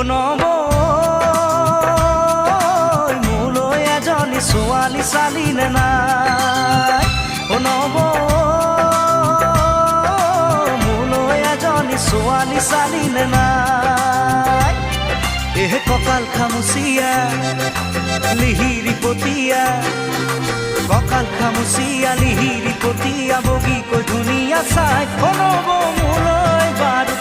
নব মোলৈ এজনী ছোৱালী চালি নে নাই নব মোলৈ এজনী ছোৱালী চালি নে নাই কঁকাল খামুচিয়া লিহিৰি পতিয়া কঁকাল খামুচিয়া লিহিৰি পতিয়া বগীকৈ ধুনীয়া চাই নব মোলৈ বাৰু